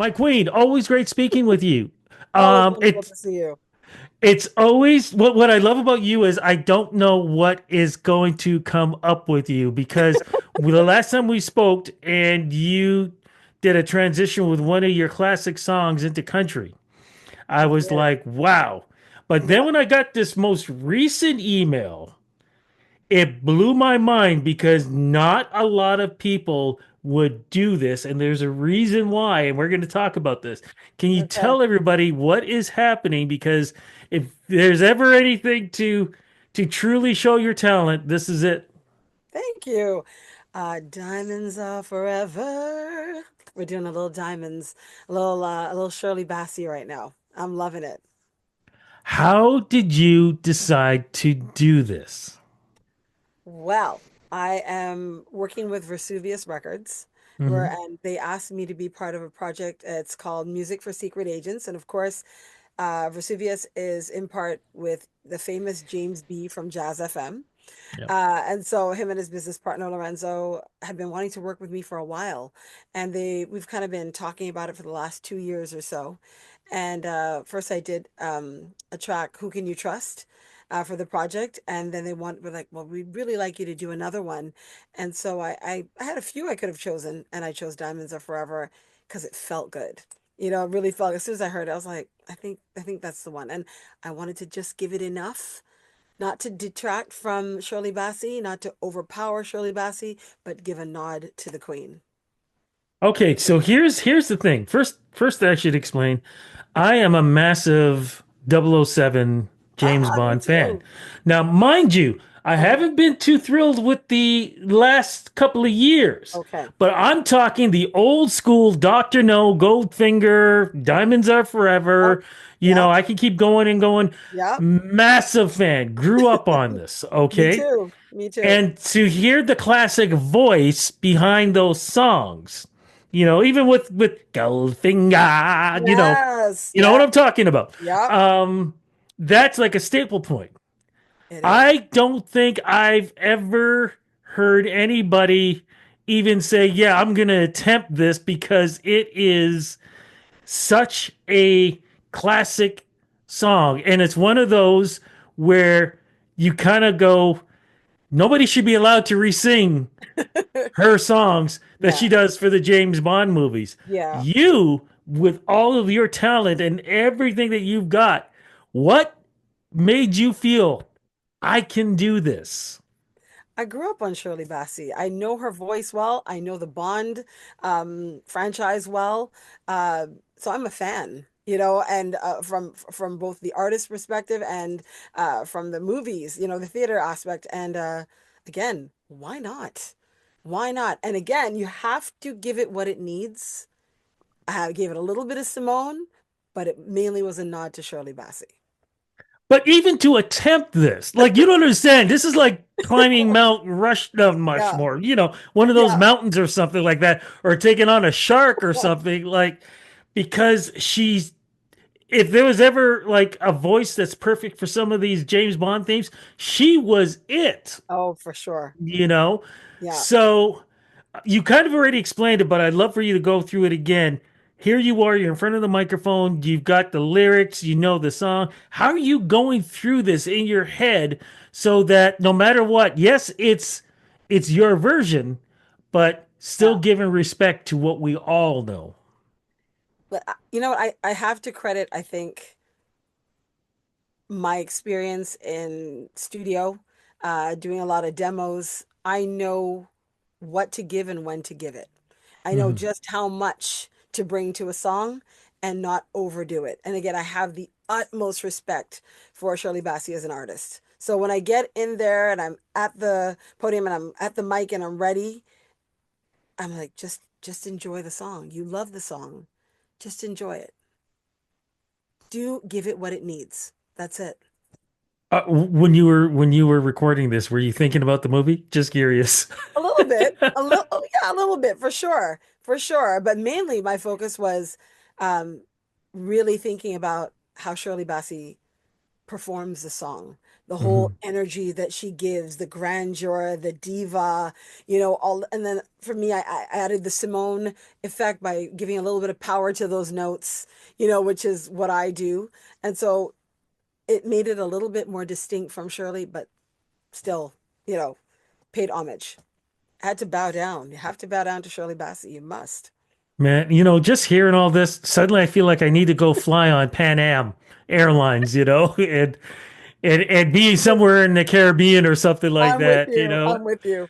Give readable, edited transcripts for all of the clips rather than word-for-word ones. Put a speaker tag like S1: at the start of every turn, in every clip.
S1: My queen, always great speaking with you.
S2: Always
S1: Um,
S2: wonderful
S1: it's
S2: to see you.
S1: it's always what I love about you is I don't know what is going to come up with you because the last time we spoke and you did a transition with one of your classic songs into country, I
S2: I
S1: was
S2: did.
S1: like, wow. But then
S2: Yeah.
S1: when I got this most recent email, it blew my mind because not a lot of people would do this, and there's a reason why, and we're going to talk about this. Can you
S2: Okay.
S1: tell everybody what is happening? Because if there's ever anything to truly show your talent, this is it.
S2: Thank you. Diamonds are forever. We're doing a little diamonds, a little Shirley Bassey right now. I'm loving it.
S1: How did you decide to do this?
S2: Well, I am working with Vesuvius Records, where
S1: Hmm.
S2: and they asked me to be part of a project. It's called Music for Secret Agents, and of course, Vesuvius is in part with the famous James B from Jazz FM.
S1: Yep.
S2: And so him and his business partner Lorenzo have been wanting to work with me for a while, and we've kind of been talking about it for the last 2 years or so. And first I did a track, "Who Can You Trust," for the project, and then were like, "Well, we'd really like you to do another one." And so I had a few I could have chosen, and I chose "Diamonds Are Forever" because it felt good. It really felt. As soon as I heard it, I was like, I think that's the one, and I wanted to just give it enough not to detract from Shirley Bassey, not to overpower Shirley Bassey, but give a nod to the Queen.
S1: Okay, so here's the thing. First I should explain. I am a massive 007 James
S2: Ah, me
S1: Bond fan.
S2: too.
S1: Now, mind you, I
S2: Uh-huh.
S1: haven't been too thrilled with the last couple of years,
S2: Okay.
S1: but I'm talking the old school Dr. No, Goldfinger, Diamonds Are
S2: Yep.
S1: Forever.
S2: Yep.
S1: I can keep going and going.
S2: Yep.
S1: Massive fan. Grew up on this,
S2: Me
S1: okay?
S2: too. Me too.
S1: And to hear the classic voice behind those songs, even with Goldfinger,
S2: Yes.
S1: you know what
S2: Yeah.
S1: I'm talking about.
S2: Yep.
S1: Um, that's like a staple point.
S2: It is.
S1: I don't think I've ever heard anybody even say, "Yeah, I'm going to attempt this," because it is such a classic song, and it's one of those where you kind of go, nobody should be allowed to re-sing her songs that she
S2: Yeah.
S1: does for the James Bond movies.
S2: Yeah.
S1: You, with all of your talent and everything that you've got, what made you feel I can do this?
S2: I grew up on Shirley Bassey. I know her voice well. I know the Bond franchise well. Uh, so I'm a fan, and from both the artist perspective and from the movies, the theater aspect. And again, why not? Why not? And again, you have to give it what it needs. I gave it a little bit of Simone, but it mainly was a nod to Shirley Bassey.
S1: But even to attempt this, like, you don't understand. This is like climbing Mount Rush, not much
S2: Yeah,
S1: more, one of those
S2: yeah,
S1: mountains or something like that, or taking on a shark or something, like, because if there was ever like a voice that's perfect for some of these James Bond themes, she was it,
S2: oh, for sure.
S1: you know?
S2: Yeah.
S1: So you kind of already explained it, but I'd love for you to go through it again. Here you are, you're in front of the microphone, you've got the lyrics, you know the song. How are you going through this in your head so that no matter what, yes, it's your version, but still
S2: Yeah.
S1: giving respect to what we all know.
S2: But I have to credit, I think, my experience in studio, doing a lot of demos. I know what to give and when to give it. I know
S1: Mhm.
S2: just how much to bring to a song and not overdo it. And again, I have the utmost respect for Shirley Bassey as an artist. So when I get in there and I'm at the podium and I'm at the mic and I'm ready, I'm like, just enjoy the song. You love the song. Just enjoy it. Do give it what it needs. That's it.
S1: When you were recording this, were you thinking about the movie? Just curious.
S2: A little bit, a little, oh, yeah, a little bit for sure. But mainly my focus was um, really thinking about how Shirley Bassey performs the song. the whole
S1: Hmm.
S2: energy that she gives, the grandeur, the diva, all. And then for me, I added the Simone effect by giving a little bit of power to those notes, which is what I do. And so it made it a little bit more distinct from Shirley, but still, you know, paid homage. Had to bow down. You have to bow down to Shirley Bassey. You must.
S1: Man, just hearing all this, suddenly I feel like I need to go fly on Pan Am Airlines, and being somewhere in the Caribbean or something like
S2: I'm with
S1: that.
S2: you. I'm with you. I'm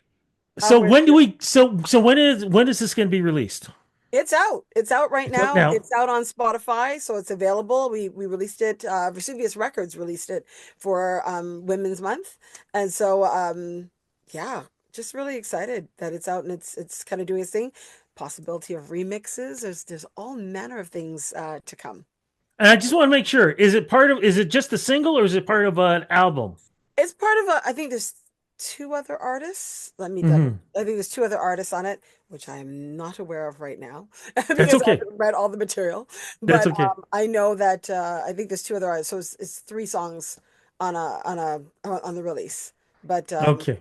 S1: So
S2: with
S1: when do
S2: you.
S1: we so when is this going to be released?
S2: It's out. It's out right
S1: It's up
S2: now.
S1: now.
S2: It's out on Spotify, so it's available. We released it. Vesuvius Records released it for Women's Month, and so yeah, just really excited that it's out and it's kind of doing its thing. Possibility of remixes. There's all manner of things to come.
S1: And I just want to make sure, is it just a single or is it part of an album?
S2: It's part of a, I think there's two other artists. Let me double.
S1: Hmm.
S2: I think there's two other artists on it, which I am not aware of right now
S1: That's
S2: because I
S1: okay.
S2: haven't read all the material.
S1: That's
S2: But
S1: okay.
S2: I know that I think there's two other artists, so it's three songs on the release. But
S1: Okay.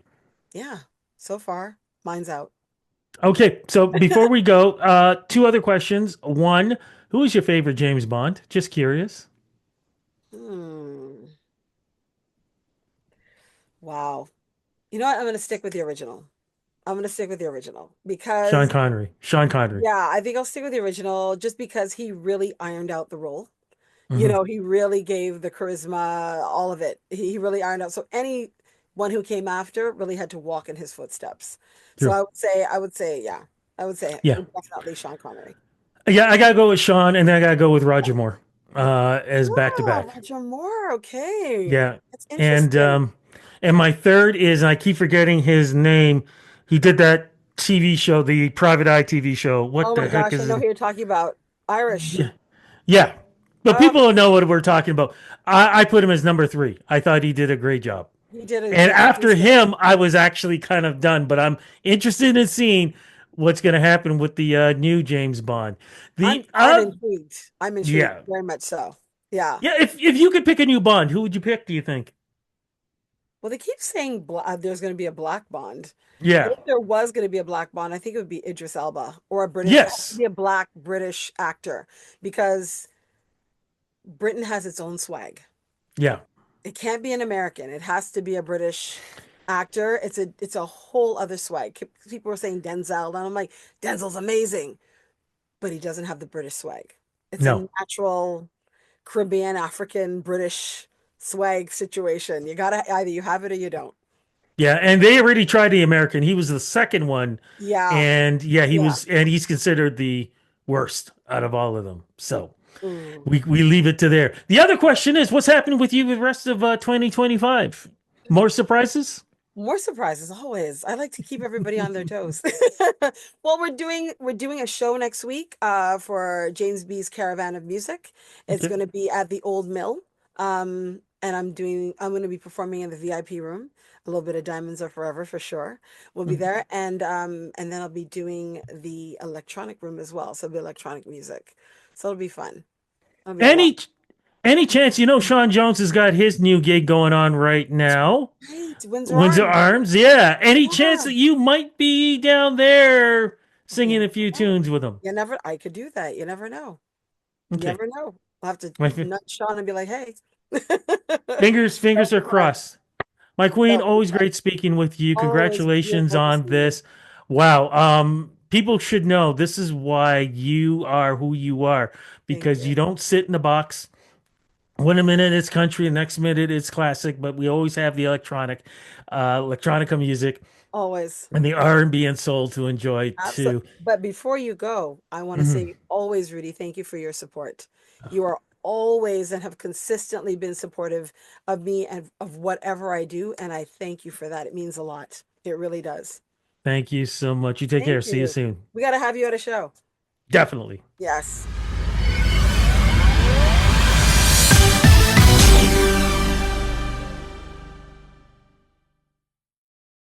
S2: yeah, so far mine's out.
S1: Okay. So before we go, two other questions. One, who is your favorite James Bond? Just curious.
S2: Hmm. Wow. You know what? I'm gonna stick with the original. I'm gonna stick with the original
S1: Sean
S2: because
S1: Connery. Sean Connery.
S2: yeah, I think I'll stick with the original just because he really ironed out the role.
S1: Hmm.
S2: He really gave the charisma, all of it. He really ironed out. So anyone who came after really had to walk in his footsteps. So
S1: True.
S2: yeah, I would say
S1: Yeah.
S2: definitely Sean Connery.
S1: Yeah, I gotta go with Sean, and then I gotta go with Roger Moore, as back to
S2: Oh,
S1: back.
S2: Roger Moore. Okay.
S1: Yeah,
S2: That's
S1: and
S2: interesting.
S1: um, and my third is, and I keep forgetting his name. He did that TV show, the Private Eye TV show. What
S2: Oh
S1: the
S2: my
S1: heck
S2: gosh, I
S1: is
S2: know
S1: it?
S2: who you're talking about. Irish.
S1: Yeah, yeah. But
S2: Oh,
S1: people don't know what we're talking about. I put him as number three. I thought he did a great job.
S2: he did it.
S1: And
S2: Yeah,
S1: after
S2: he's good.
S1: him, I was actually kind of done. But I'm interested in seeing what's going to happen with the new James Bond.
S2: I'm
S1: The
S2: I'm intrigued. I'm intrigued
S1: Yeah,
S2: very much so. Yeah.
S1: yeah. If you could pick a new Bond, who would you pick? Do you think?
S2: Well, they keep saying there's going to be a black Bond. But
S1: Yeah.
S2: if there was going to be a black Bond, I think it would be Idris Elba or a British, it has to
S1: Yes.
S2: be a black British actor because Britain has its own swag.
S1: Yeah.
S2: It can't be an American. It has to be a British actor. It's a whole other swag. People were saying Denzel, and I'm like, Denzel's amazing, but he doesn't have the British swag. It's a
S1: No.
S2: natural Caribbean, African, British swag situation. You gotta either you have it or you don't.
S1: Yeah, and they already tried the American. He was the second one,
S2: Yeah,
S1: and yeah,
S2: yeah.
S1: he's considered the worst out of all of them. So
S2: Mm.
S1: we leave it to there. The other question is, what's happening with you with the rest of 2025? More surprises?
S2: More surprises always. I like to keep everybody on their toes. Well, we're doing a show next week for James B's Caravan of Music. It's
S1: Okay.
S2: going to be at the Old Mill. And I'm going to be performing in the VIP room. A little bit of Diamonds Are Forever for sure. We'll be
S1: Mhm.
S2: there and then I'll be doing the electronic room as well. So it'll be electronic music. So it'll be fun. It'll be a lot.
S1: Any any chance Sean Jones has got his new gig going on right now?
S2: Right, Windsor
S1: Windsor
S2: Arms.
S1: Arms, yeah. Any chance
S2: Yeah.
S1: that you might be down there
S2: You
S1: singing a
S2: never
S1: few
S2: know.
S1: tunes with him?
S2: I could do that. You never know. You
S1: Okay.
S2: never know. I'll have to
S1: My
S2: nudge Sean and be like, hey. That'll
S1: fingers
S2: be
S1: are
S2: fun.
S1: crossed. My queen,
S2: That'll be
S1: always
S2: fun.
S1: great speaking with you.
S2: Always
S1: Congratulations
S2: beautiful to
S1: on
S2: see you.
S1: this. Wow. People should know this is why you are who you are
S2: Thank
S1: because
S2: you.
S1: you don't sit in a box. One minute it's country, the next minute it's classic, but we always have the electronica music
S2: Always.
S1: and the R&B and soul to enjoy
S2: Absolutely.
S1: too.
S2: But before you go, I want to
S1: Mhm.
S2: say always, Rudy, thank you for your support. You are always and have consistently been supportive of me and of whatever I do. And I thank you for that. It means a lot. It really does.
S1: Thank you so much. You take care.
S2: Thank
S1: See you
S2: you.
S1: soon.
S2: We got to have you at a show.
S1: Definitely.
S2: Yes.